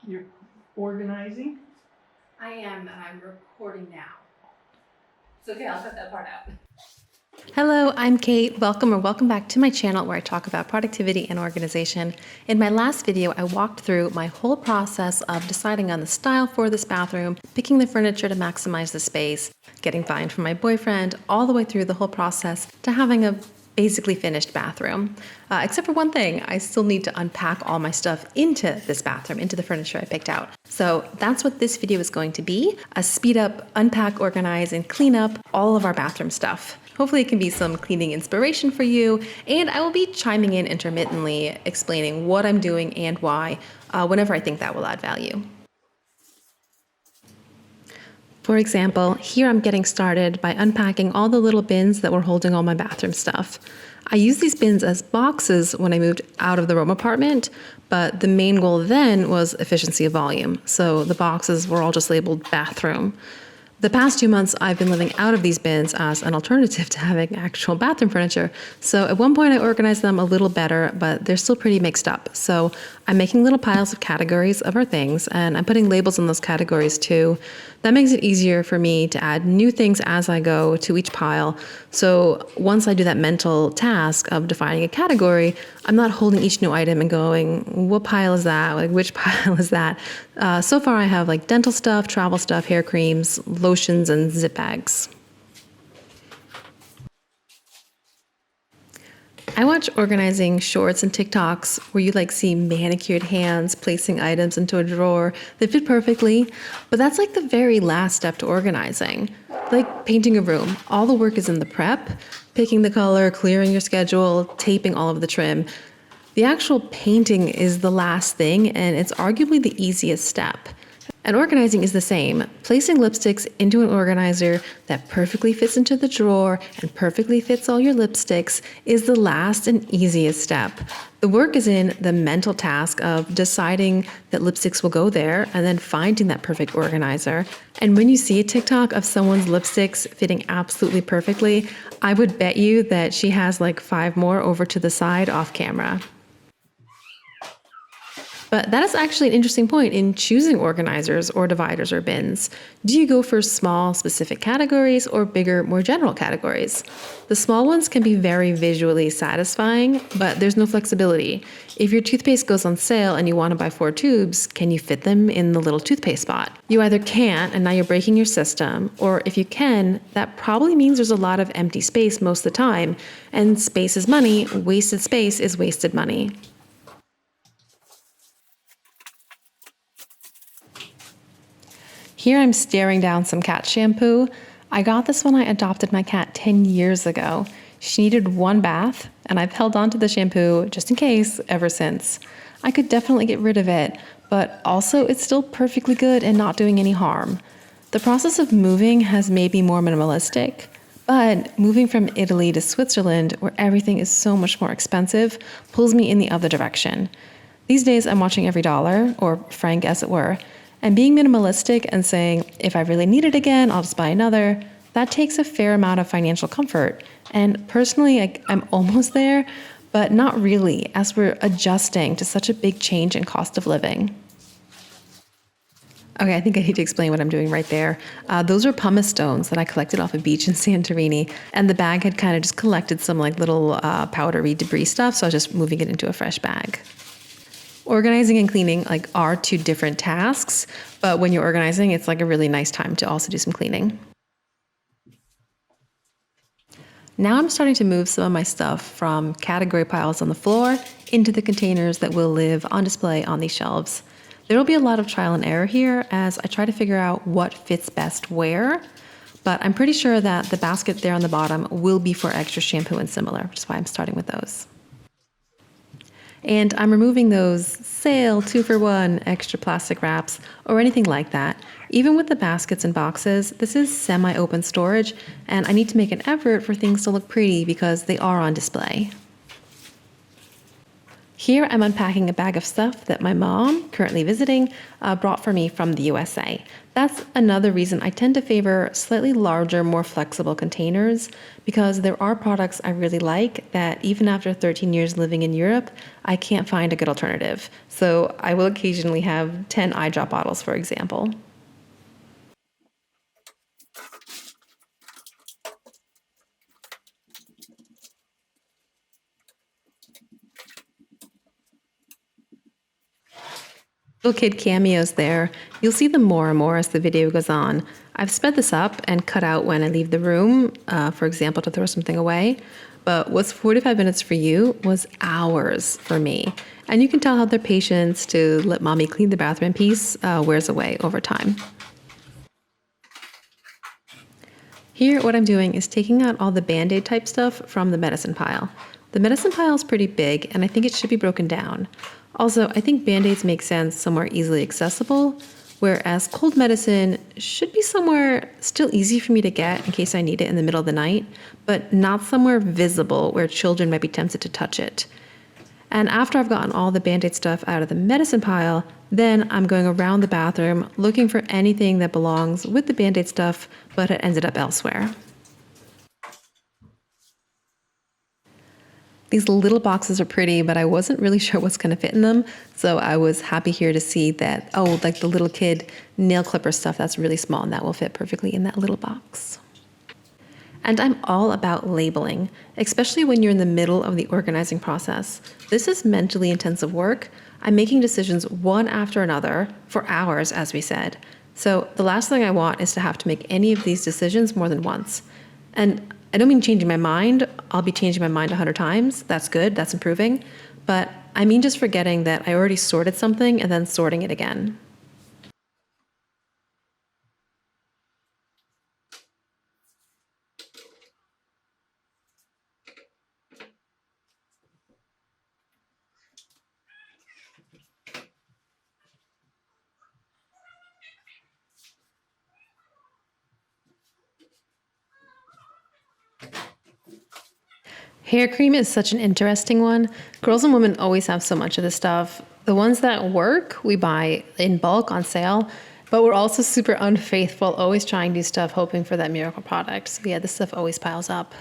You're organizing? I am, and I'm recording now. It's okay, I'll cut that part out. Hello, I'm Kate. Welcome back to my channel where I talk about productivity and organization. In my last video, I walked through my whole process of deciding on the style for this bathroom, picking the furniture to maximize the space, getting buy-in from my boyfriend, all the way through the whole process to having a basically finished bathroom. Except for one thing, I still need to unpack all my stuff into this bathroom, into the furniture I picked out. So that's what this video is going to be, a speed up, unpack, organize, and clean up all of our bathroom stuff. Hopefully it can be some cleaning inspiration for you, and I will be chiming in intermittently, explaining what I'm doing and why, whenever I think that will add value. For example, here I'm getting started by unpacking all the little bins that were holding all my bathroom stuff. I used these bins as boxes when I moved out of the Rome apartment, but the main goal then was efficiency of volume, so the boxes were all just labeled bathroom. The past 2 months, I've been living out of these bins as an alternative to having actual bathroom furniture. So at one point I organized them a little better, but they're still pretty mixed up. So I'm making little piles of categories of our things, and I'm putting labels on those categories too. That makes it easier for me to add new things as I go to each pile. So once I do that mental task of defining a category, I'm not holding each new item and going, what pile is that? Like, which pile is that? So far I have like dental stuff, travel stuff, hair creams, lotions, and zip bags. I watch organizing shorts and TikToks where you see manicured hands placing items into a drawer that fit perfectly, but that's like the very last step to organizing. Like painting a room, all the work is in the prep, picking the color, clearing your schedule, taping all of the trim. The actual painting is the last thing, and it's arguably the easiest step. And organizing is the same. Placing lipsticks into an organizer that perfectly fits into the drawer and perfectly fits all your lipsticks is the last and easiest step. The work is in the mental task of deciding that lipsticks will go there and then finding that perfect organizer. And when you see a TikTok of someone's lipsticks fitting absolutely perfectly, I would bet you that she has like 5 more over to the side off camera. But that is actually an interesting point in choosing organizers or dividers or bins. Do you go for small, specific categories or bigger, more general categories? The small ones can be very visually satisfying, but there's no flexibility. If your toothpaste goes on sale and you want to buy 4 tubes, can you fit them in the little toothpaste spot? You either can't, and now you're breaking your system, or if you can, that probably means there's a lot of empty space most of the time, and space is money, wasted space is wasted money. Here I'm staring down some cat shampoo. I got this when I adopted my cat 10 years ago. She needed 1 bath, and I've held on to the shampoo just in case ever since. I could definitely get rid of it, but also it's still perfectly good and not doing any harm. The process of moving has made me more minimalistic, but moving from Italy to Switzerland, where everything is so much more expensive, pulls me in the other direction. These days I'm watching every dollar, or franc as it were, and being minimalistic and saying, if I really need it again, I'll just buy another, that takes a fair amount of financial comfort. And personally, I'm almost there, but not really, as we're adjusting to such a big change in cost of living. Okay, I think I need to explain what I'm doing right there. Those are pumice stones that I collected off a beach in Santorini, and the bag had kind of just collected some little powdery debris stuff, so I was just moving it into a fresh bag. Organizing and cleaning are 2 different tasks, but when you're organizing, it's a really nice time to also do some cleaning. Now I'm starting to move some of my stuff from category piles on the floor into the containers that will live on display on these shelves. There will be a lot of trial and error here as I try to figure out what fits best where, but I'm pretty sure that the basket there on the bottom will be for extra shampoo and similar, which is why I'm starting with those. And I'm removing those sale 2-for-1 extra plastic wraps or anything like that. Even with the baskets and boxes, this is semi-open storage, and I need to make an effort for things to look pretty because they are on display. Here I'm unpacking a bag of stuff that my mom, currently visiting, brought for me from the USA. That's another reason I tend to favor slightly larger, more flexible containers, because there are products I really like that even after 13 years living in Europe, I can't find a good alternative. So I will occasionally have 10 eye drop bottles, for example. Little kid cameos there. You'll see them more and more as the video goes on. I've sped this up and cut out when I leave the room, for example, to throw something away. But what's 45 minutes for you was hours for me. And you can tell how their patience to let mommy clean the bathroom in peace wears away over time. Here, what I'm doing is taking out all the Band-Aid type stuff from the medicine pile. The medicine pile is pretty big, and I think it should be broken down. Also, I think Band-Aids make sense somewhere easily accessible, whereas cold medicine should be somewhere still easy for me to get in case I need it in the middle of the night, but not somewhere visible where children might be tempted to touch it. And after I've gotten all the Band-Aid stuff out of the medicine pile, then I'm going around the bathroom looking for anything that belongs with the Band-Aid stuff, but it ended up elsewhere. These little boxes are pretty, but I wasn't really sure what's going to fit in them. So I was happy here to see that, oh, like the little kid nail clipper stuff, that's really small and that will fit perfectly in that little box. And I'm all about labeling, especially when you're in the middle of the organizing process. This is mentally intensive work. I'm making decisions one after another for hours, as we said. So the last thing I want is to have to make any of these decisions more than once. And I don't mean changing my mind. I'll be changing my mind 100 times. That's good. That's improving. But I mean just forgetting that I already sorted something and then sorting it again. Hair cream is such an interesting one. Girls and women always have so much of this stuff. The ones that work, we buy in bulk on sale, but we're also super unfaithful, always trying new stuff, hoping for that miracle product. So yeah, this stuff always piles up.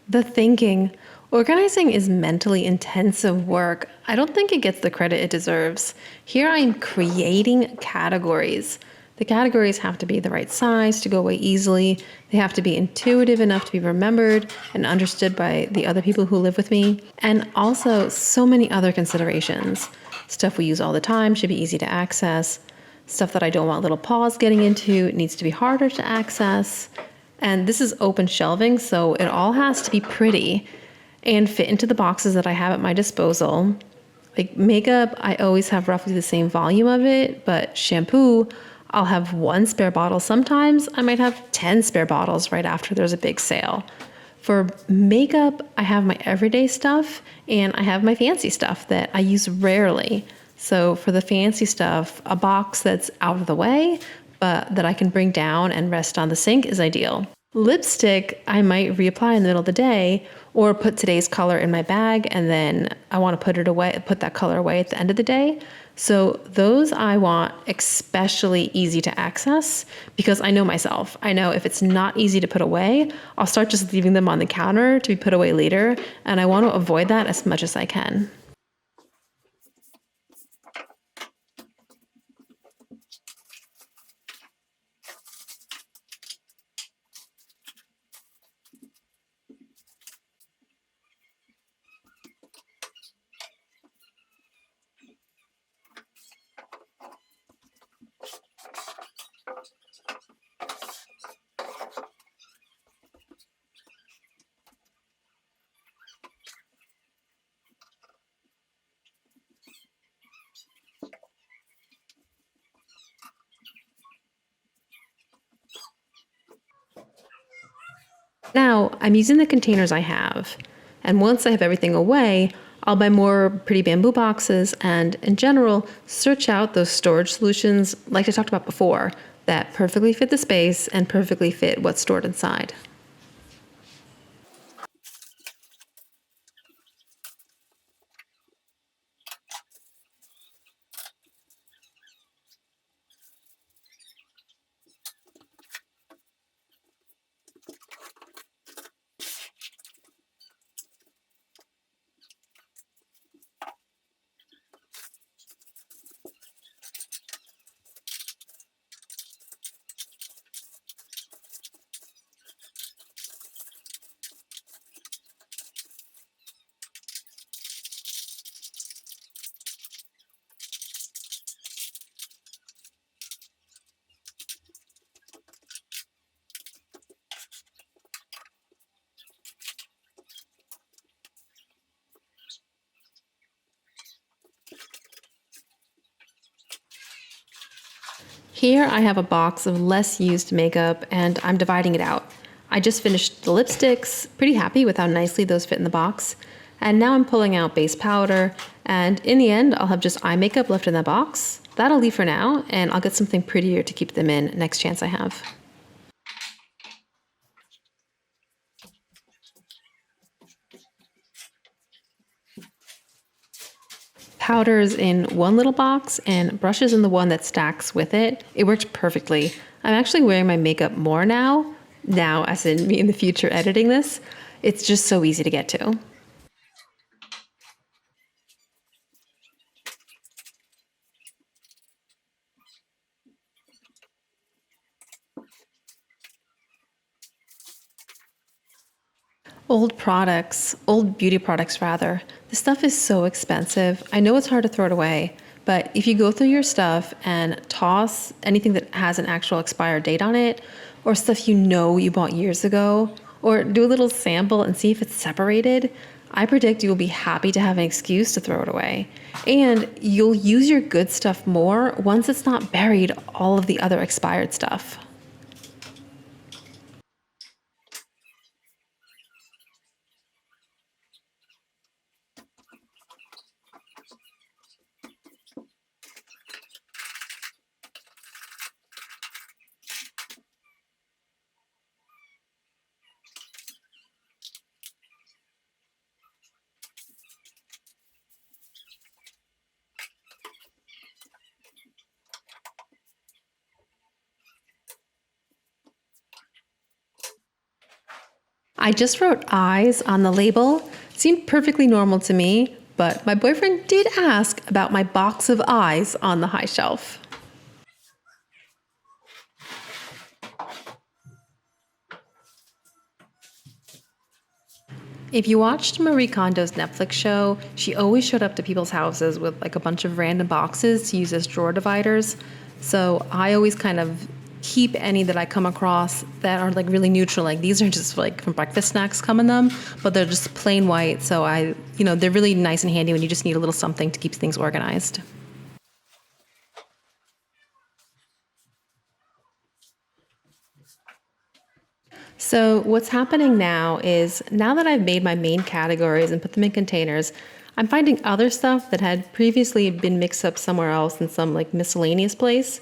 The thinking. Organizing is mentally intensive work. I don't think it gets the credit it deserves. Here I'm creating categories. The categories have to be the right size to go away easily. They have to be intuitive enough to be remembered and understood by the other people who live with me. And also so many other considerations. Stuff we use all the time should be easy to access. Stuff that I don't want little paws getting into needs to be harder to access. And this is open shelving, so it all has to be pretty and fit into the boxes that I have at my disposal. Like makeup, I always have roughly the same volume of it, but shampoo, I'll have one spare bottle. Sometimes I might have 10 spare bottles right after there's a big sale. For makeup, I have my everyday stuff and I have my fancy stuff that I use rarely. So for the fancy stuff, a box that's out of the way, but that I can bring down and rest on the sink is ideal. Lipstick, I might reapply in the middle of the day or put today's color in my bag and then I want to put that color away at the end of the day. So those I want especially easy to access because I know myself. I know if it's not easy to put away, I'll start just leaving them on the counter to be put away later. And I want to avoid that as much as I can. Now, I'm using the containers I have, and once I have everything away, I'll buy more pretty bamboo boxes and, in general, search out those storage solutions like I talked about before that perfectly fit the space and perfectly fit what's stored inside. Here I have a box of less used makeup and I'm dividing it out. I just finished the lipsticks, pretty happy with how nicely those fit in the box. And now I'm pulling out base powder, and in the end I'll have just eye makeup left in the box. That'll leave for now, and I'll get something prettier to keep them in next chance I have. Powders in one little box and brushes in the one that stacks with it. It worked perfectly. I'm actually wearing my makeup more now as in me in the future editing this. It's just so easy to get to. Old beauty products rather. This stuff is so expensive. I know it's hard to throw it away, but if you go through your stuff and toss anything that has an actual expired date on it, or stuff you know you bought years ago, or do a little sample and see if it's separated, I predict you will be happy to have an excuse to throw it away. And you'll use your good stuff more once it's not buried all of the other expired stuff. I just wrote eyes on the label. Seemed perfectly normal to me, but my boyfriend did ask about my box of eyes on the high shelf. If you watched Marie Kondo's Netflix show, she always showed up to people's houses with like a bunch of random boxes to use as drawer dividers. So I always kind of keep any that I come across that are like really neutral. Like these are just like from breakfast snacks come in them, but they're just plain white. So they're really nice and handy when you just need a little something to keep things organized. So what's happening now is now that I've made my main categories and put them in containers, I'm finding other stuff that had previously been mixed up somewhere else in some like miscellaneous place.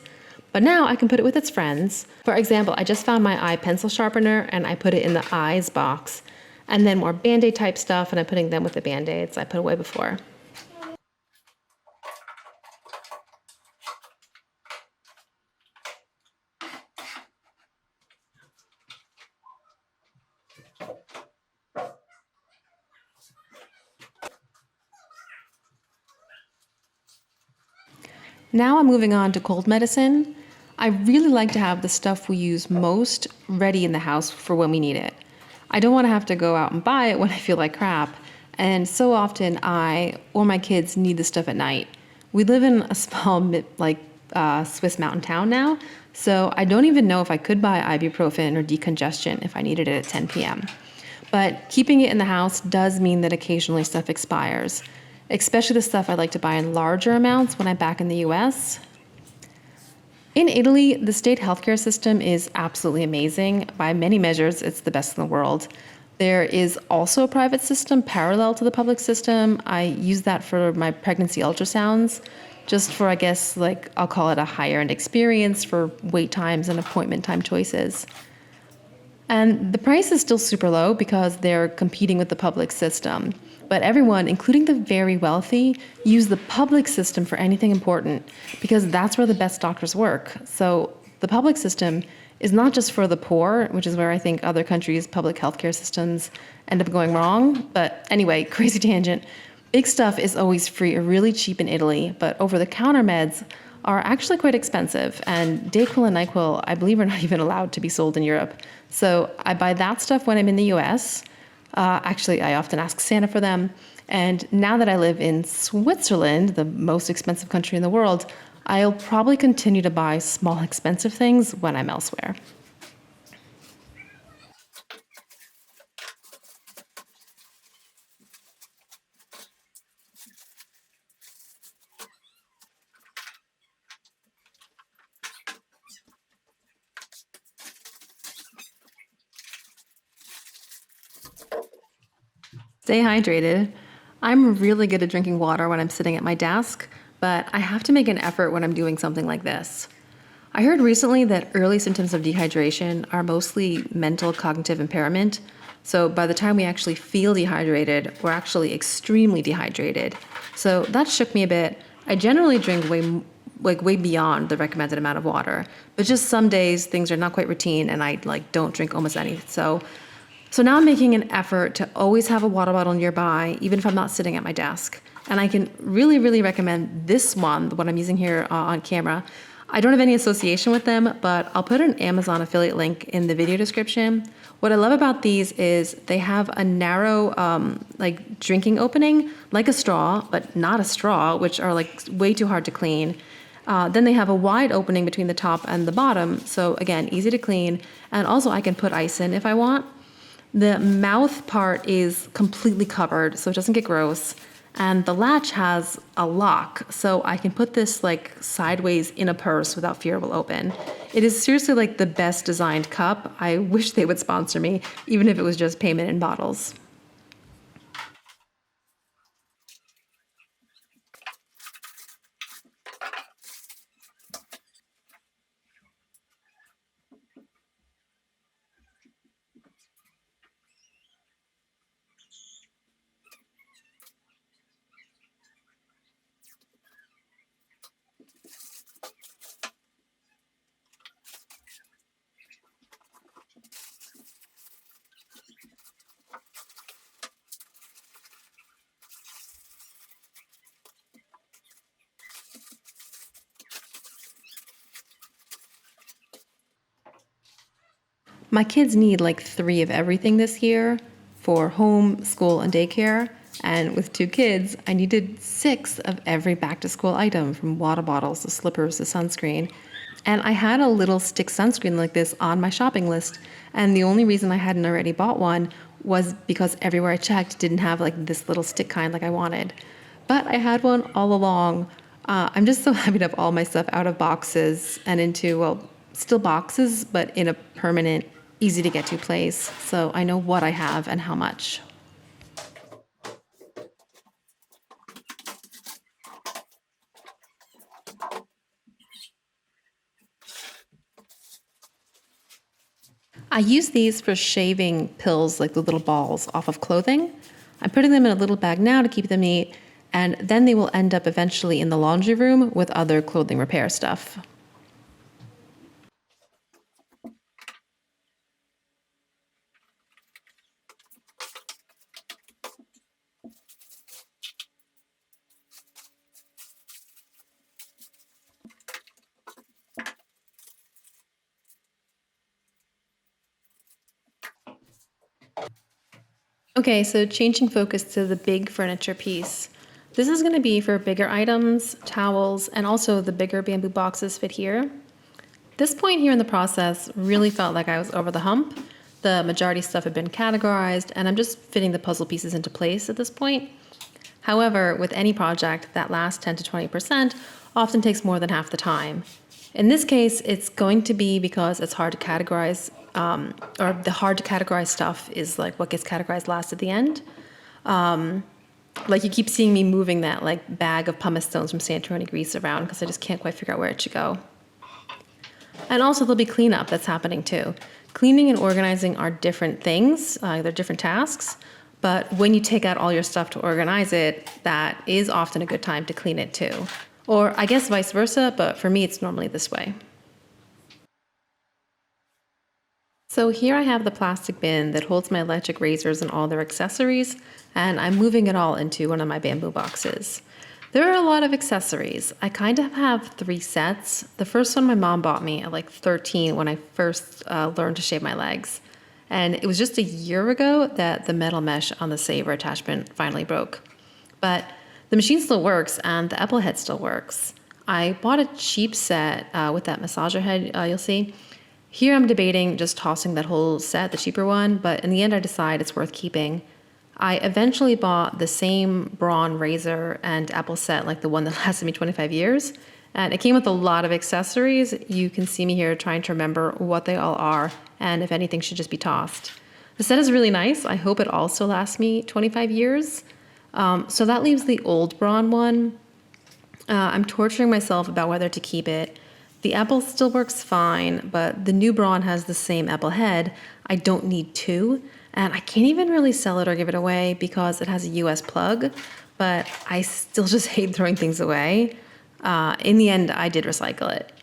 But now I can put it with its friends. For example, I just found my eye pencil sharpener and I put it in the eyes box. And then more Band-Aid type stuff and I'm putting them with the Band-Aids I put away before. Now I'm moving on to cold medicine. I really like to have the stuff we use most ready in the house for when we need it. I don't want to have to go out and buy it when I feel like crap. And so often I or my kids need the stuff at night. We live in a small, Swiss mountain town now, so I don't even know if I could buy ibuprofen or decongestion if I needed it at 10 p.m. But keeping it in the house does mean that occasionally stuff expires, especially the stuff I like to buy in larger amounts when I'm back in the US. In Italy, the state healthcare system is absolutely amazing. By many measures, it's the best in the world. There is also a private system parallel to the public system. I use that for my pregnancy ultrasounds, just for, I guess, like, I'll call it a higher end experience for wait times and appointment time choices. And the price is still super low because they're competing with the public system. But everyone, including the very wealthy, use the public system for anything important because that's where the best doctors work. So the public system is not just for the poor, which is where I think other countries' public healthcare systems end up going wrong. But anyway, crazy tangent. Big stuff is always free or really cheap in Italy, but over-the-counter meds are actually quite expensive. And Dayquil and NyQuil, I believe, are not even allowed to be sold in Europe. So I buy that stuff when I'm in the US. Actually, I often ask Santa for them. And now that I live in Switzerland, the most expensive country in the world, I'll probably continue to buy small, expensive things when I'm elsewhere. Stay hydrated. I'm really good at drinking water when I'm sitting at my desk, but I have to make an effort when I'm doing something like this. I heard recently that early symptoms of dehydration are mostly mental cognitive impairment. So by the time we actually feel dehydrated, we're actually extremely dehydrated. So that shook me a bit. I generally drink way beyond the recommended amount of water, but just some days things are not quite routine and I don't drink almost any. So now I'm making an effort to always have a water bottle nearby, even if I'm not sitting at my desk. And I can really, really recommend this one, the one I'm using here on camera. I don't have any association with them, but I'll put an Amazon affiliate link in the video description. What I love about these is they have a narrow drinking opening, like a straw, but not a straw, which are way too hard to clean. Then they have a wide opening between the top and the bottom. So again, easy to clean. And also I can put ice in if I want. The mouth part is completely covered, so it doesn't get gross. And the latch has a lock, so I can put this sideways in a purse without fear it will open. It is seriously the best designed cup. I wish they would sponsor me, even if it was just payment in bottles. My kids need 3 of everything this year for home, school, and daycare. And with 2 kids, I needed 6 of every back to school item, from water bottles to slippers to sunscreen. And I had a little stick sunscreen like this on my shopping list. And the only reason I hadn't already bought one was because everywhere I checked didn't have this little stick kind like I wanted. But I had one all along. I'm just so happy to have all my stuff out of boxes and into, still boxes, but in a permanent, easy to get to place. So I know what I have and how much. I use these for shaving pills, like the little balls, off of clothing. I'm putting them in a little bag now to keep them neat, and then they will end up eventually in the laundry room with other clothing repair stuff. Okay, so changing focus to the big furniture piece. This is going to be for bigger items, towels, and also the bigger bamboo boxes fit here. This point here in the process really felt like I was over the hump. The majority stuff had been categorized, and I'm just fitting the puzzle pieces into place at this point. However, with any project, that last 10 to 20% often takes more than half the time. In this case, it's going to be because it's hard to categorize, or the hard to categorize stuff is like what gets categorized last at the end. Like you keep seeing me moving that like bag of pumice stones from Santorini, Greece around because I just can't quite figure out where it should go. And also there'll be cleanup that's happening too. Cleaning and organizing are different things, they're different tasks, but when you take out all your stuff to organize it, that is often a good time to clean it too. Or I guess vice versa, but for me it's normally this way. So here I have the plastic bin that holds my electric razors and all their accessories, and I'm moving it all into one of my bamboo boxes. There are a lot of accessories. I kind of have 3 sets. The first one my mom bought me at like 13 when I first learned to shave my legs. And it was just a year ago that the metal mesh on the saver attachment finally broke. But the machine still works and the Apple head still works. I bought a cheap set with that massager head you'll see. Here I'm debating just tossing that whole set, the cheaper one, but in the end I decide it's worth keeping. I eventually bought the same Braun razor and Apple set, like the one that lasted me 25 years. And it came with a lot of accessories. You can see me here trying to remember what they all are and if anything should just be tossed. The set is really nice. I hope it also lasts me 25 years. So that leaves the old Braun one. I'm torturing myself about whether to keep it. The Apple still works fine, but the new Braun has the same Apple head. I don't need 2. And I can't even really sell it or give it away because it has a US plug, but I still just hate throwing things away. In the end, I did recycle it.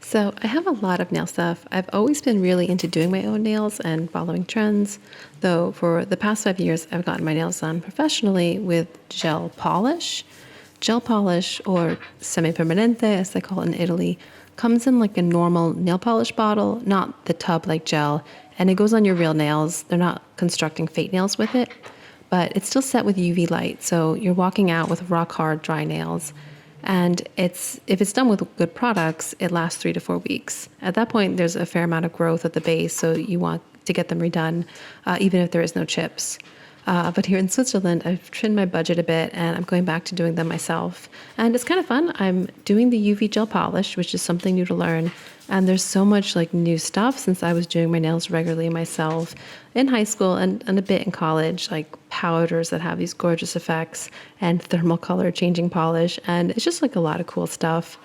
So I have a lot of nail stuff. I've always been really into doing my own nails and following trends, though for the past 5 years, I've gotten my nails done professionally with gel polish. Gel polish, or semi-permanente as they call it in Italy, comes in like a normal nail polish bottle, not the tub like gel, and it goes on your real nails. They're not constructing fake nails with it, but it's still set with UV light, so you're walking out with rock hard dry nails. And if it's done with good products, it lasts 3 to 4 weeks. At that point, there's a fair amount of growth at the base, so you want to get them redone, even if there is no chips. But here in Switzerland, I've trimmed my budget a bit, and I'm going back to doing them myself. And it's kind of fun. I'm doing the UV gel polish, which is something new to learn. And there's so much like new stuff since I was doing my nails regularly myself in high school and a bit in college, like powders that have these gorgeous effects and thermal color changing polish. And it's just like a lot of cool stuff.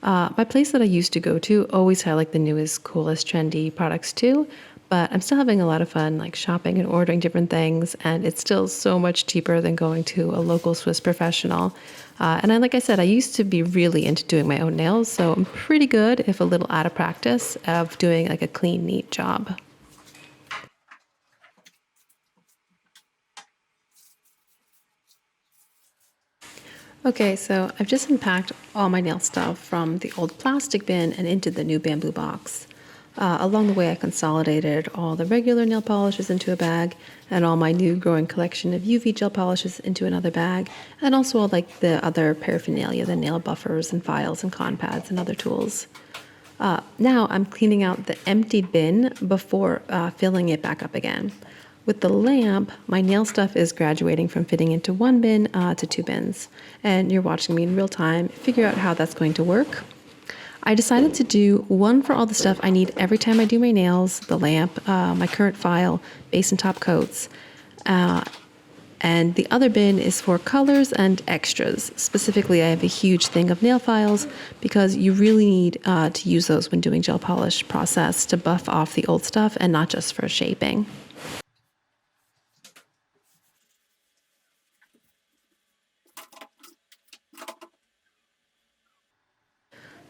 My place that I used to go to always had like the newest, coolest, trendy products too. But I'm still having a lot of fun like shopping and ordering different things. And it's still so much cheaper than going to a local Swiss professional. Like I said, I used to be really into doing my own nails, so I'm pretty good, if a little out of practice, of doing like a clean, neat job. Okay, so I've just unpacked all my nail stuff from the old plastic bin and into the new bamboo box. Along the way, I consolidated all the regular nail polishes into a bag and all my new growing collection of UV gel polishes into another bag, and also all like the other paraphernalia, the nail buffers and files and con pads and other tools. Now I'm cleaning out the emptied bin before filling it back up again. With the lamp, my nail stuff is graduating from fitting into one bin to 2 bins, and you're watching me in real time figure out how that's going to work. I decided to do one for all the stuff I need every time I do my nails, the lamp, my current file, base and top coats, And the other bin is for colors and extras. Specifically, I have a huge thing of nail files because you really need to use those when doing gel polish process to buff off the old stuff and not just for shaping.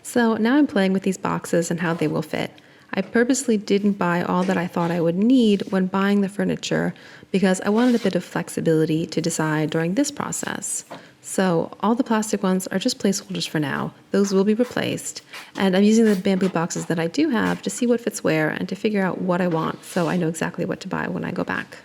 So now I'm playing with these boxes and how they will fit. I purposely didn't buy all that I thought I would need when buying the furniture because I wanted a bit of flexibility to decide during this process. So all the plastic ones are just placeholders for now. Those will be replaced. And I'm using the bamboo boxes that I do have to see what fits where and to figure out what I want so I know exactly what to buy when I go back.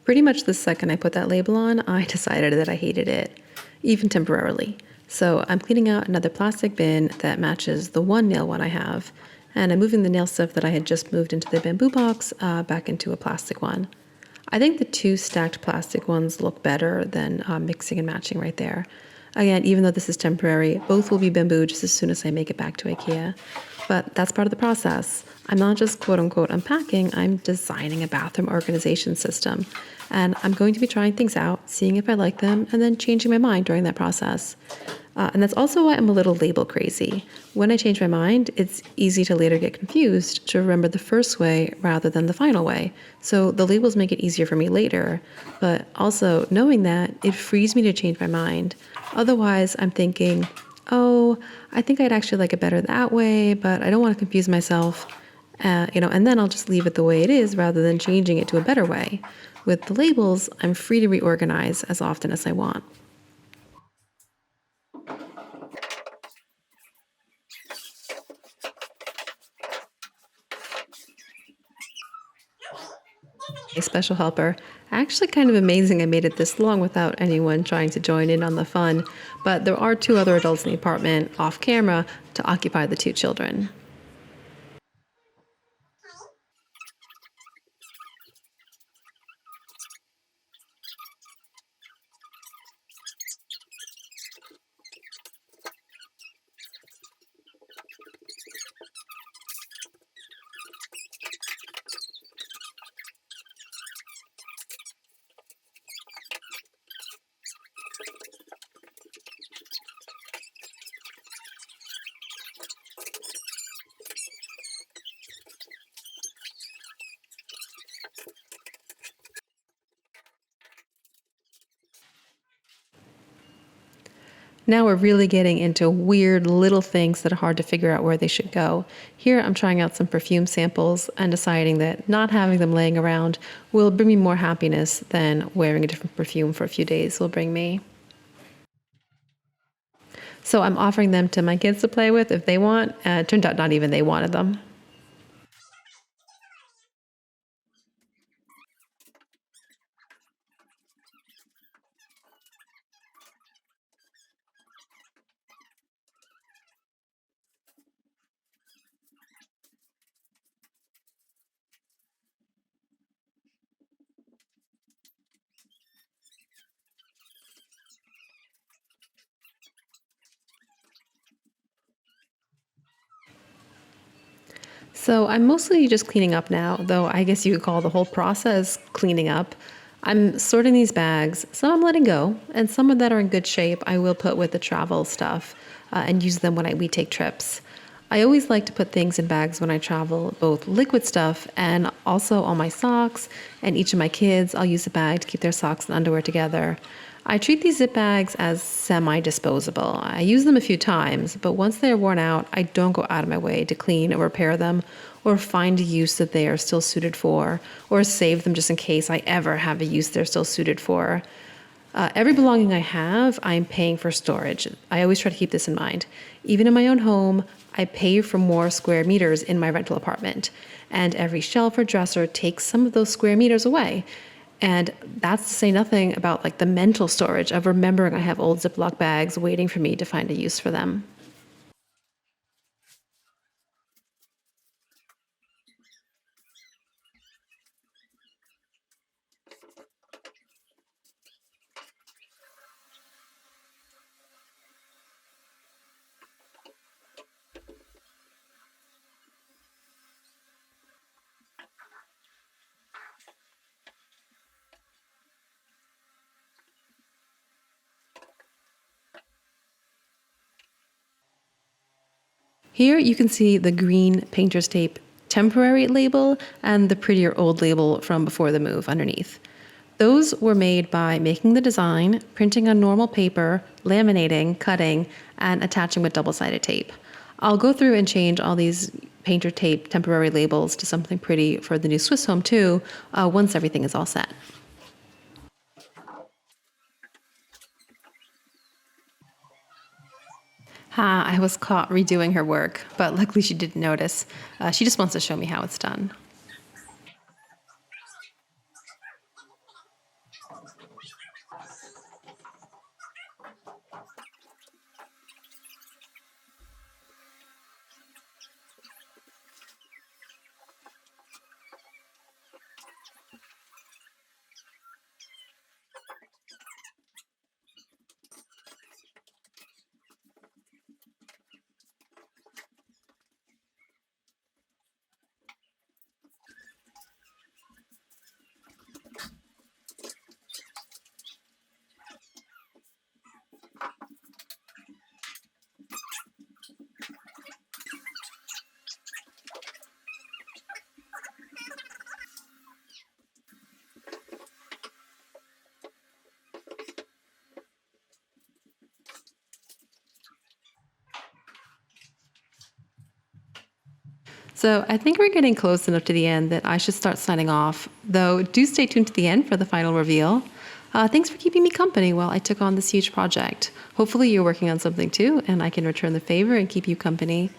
Pretty much the second I put that label on, I decided that I hated it, even temporarily. So I'm cleaning out another plastic bin that matches the one nail one I have, and I'm moving the nail stuff that I had just moved into the bamboo box back into a plastic one. I think the two stacked plastic ones look better than mixing and matching right there. Again, even though this is temporary, both will be bamboo just as soon as I make it back to IKEA. But that's part of the process. I'm not just quote unquote unpacking, I'm designing a bathroom organization system. And I'm going to be trying things out, seeing if I like them, and then changing my mind during that process. And that's also why I'm a little label crazy. When I change my mind, it's easy to later get confused to remember the first way rather than the final way. So the labels make it easier for me later, but also knowing that, it frees me to change my mind. Otherwise, I'm thinking, oh, I think I'd actually like it better that way, but I don't want to confuse myself. And then I'll just leave it the way it is rather than changing it to a better way. With the labels, I'm free to reorganize as often as I want. A special helper. Actually kind of amazing I made it this long without anyone trying to join in on the fun, but there are two other adults in the apartment off camera to occupy the two children. Now we're really getting into weird little things that are hard to figure out where they should go. Here I'm trying out some perfume samples and deciding that not having them laying around will bring me more happiness than wearing a different perfume for a few days will bring me. So I'm offering them to my kids to play with if they want. It turned out not even they wanted them. So I'm mostly just cleaning up now, though I guess you could call the whole process cleaning up. I'm sorting these bags. Some I'm letting go, and some that are in good shape I will put with the travel stuff and use them when we take trips. I always like to put things in bags when I travel, both liquid stuff and also all my socks, and each of my kids, I'll use a bag to keep their socks and underwear together. I treat these zip bags as semi-disposable. I use them a few times, but once they're worn out, I don't go out of my way to clean or repair them or find a use that they are still suited for or save them just in case I ever have a use they're still suited for. Every belonging I have, I'm paying for storage. I always try to keep this in mind. Even in my own home, I pay for more square meters in my rental apartment. And every shelf or dresser takes some of those square meters away. And that's to say nothing about like the mental storage of remembering I have old Ziploc bags waiting for me to find a use for them. Here you can see the green painter's tape temporary label and the prettier old label from before the move underneath. Those were made by making the design, printing on normal paper, laminating, cutting, and attaching with double-sided tape. I'll go through and change all these painter tape temporary labels to something pretty for the new Swiss home too, once everything is all set. I was caught redoing her work, but luckily she didn't notice. She just wants to show me how it's done. So I think we're getting close enough to the end that I should start signing off, though do stay tuned to the end for the final reveal. Thanks for keeping me company while I took on this huge project. Hopefully you're working on something too, and I can return the favor and keep you company.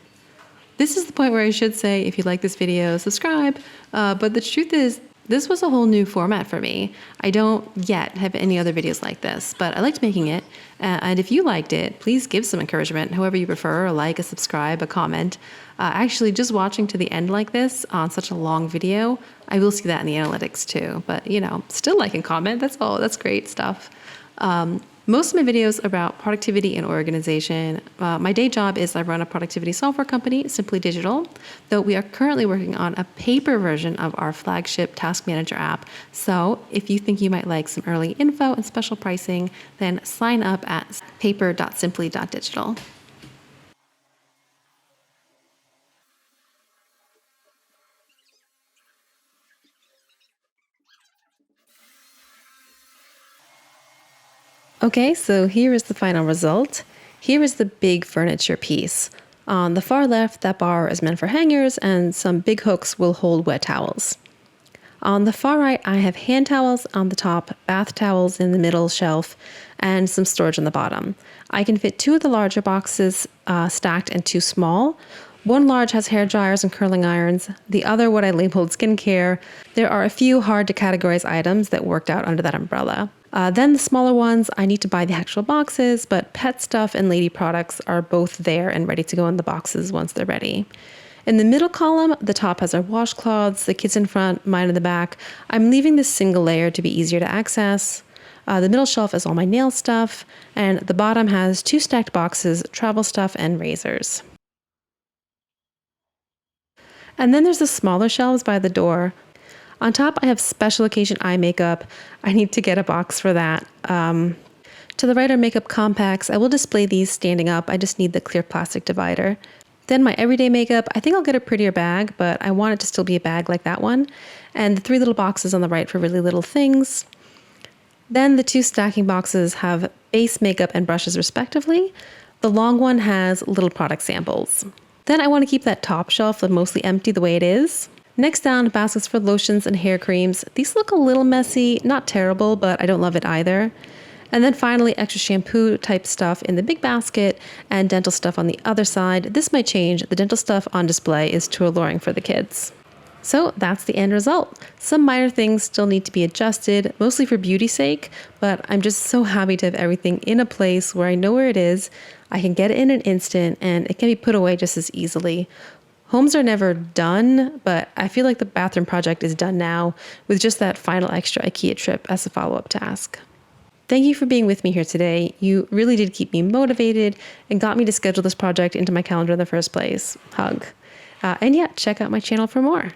This is the point where I should say, if you like this video, subscribe, but the truth is, this was a whole new format for me. I don't yet have any other videos like this, but I liked making it. And if you liked it, please give some encouragement, however you prefer, a like, a subscribe, a comment. Actually, just watching to the end like this on such a long video, I will see that in the analytics too. But, you know, still like and comment, that's all, that's great stuff. Most of my videos are about productivity and organization. My day job is I run a productivity software company, Simply.Digital, though we are currently working on a paper version of our flagship task manager app. So if you think you might like some early info and special pricing, then sign up at paper.simply.digital. Okay, so here is the final result. Here is the big furniture piece. On the far left, that bar is meant for hangers, and some big hooks will hold wet towels. On the far right, I have hand towels on the top, bath towels in the middle shelf, and some storage on the bottom. I can fit 2 of the larger boxes stacked and 2 small. One large has hair dryers and curling irons. The other, what I labeled skincare. There are a few hard to categorize items that worked out under that umbrella. Then the smaller ones, I need to buy the actual boxes, but pet stuff and lady products are both there and ready to go in the boxes once they're ready. In the middle column, the top has our washcloths, the kids in front, mine in the back. I'm leaving this single layer to be easier to access. The middle shelf is all my nail stuff, and the bottom has 2 stacked boxes, travel stuff, and razors. And then there's the smaller shelves by the door. On top, I have special occasion eye makeup. I need to get a box for that. To the right are makeup compacts. I will display these standing up. I just need the clear plastic divider. Then my everyday makeup. I think I'll get a prettier bag, but I want it to still be a bag like that one. And the 3 little boxes on the right for really little things. Then the 2 stacking boxes have base makeup and brushes respectively. The long one has little product samples. Then I want to keep that top shelf mostly empty the way it is. Next down, baskets for lotions and hair creams. These look a little messy, not terrible, but I don't love it either. And then finally, extra shampoo type stuff in the big basket and dental stuff on the other side. This might change. The dental stuff on display is too alluring for the kids. So that's the end result. Some minor things still need to be adjusted, mostly for beauty's sake, but I'm just so happy to have everything in a place where I know where it is, I can get it in an instant, and it can be put away just as easily. Homes are never done, but I feel like the bathroom project is done now with just that final extra IKEA trip as a follow-up task. Thank you for being with me here today. You really did keep me motivated and got me to schedule this project into my calendar in the first place. Hug. And yeah, check out my channel for more.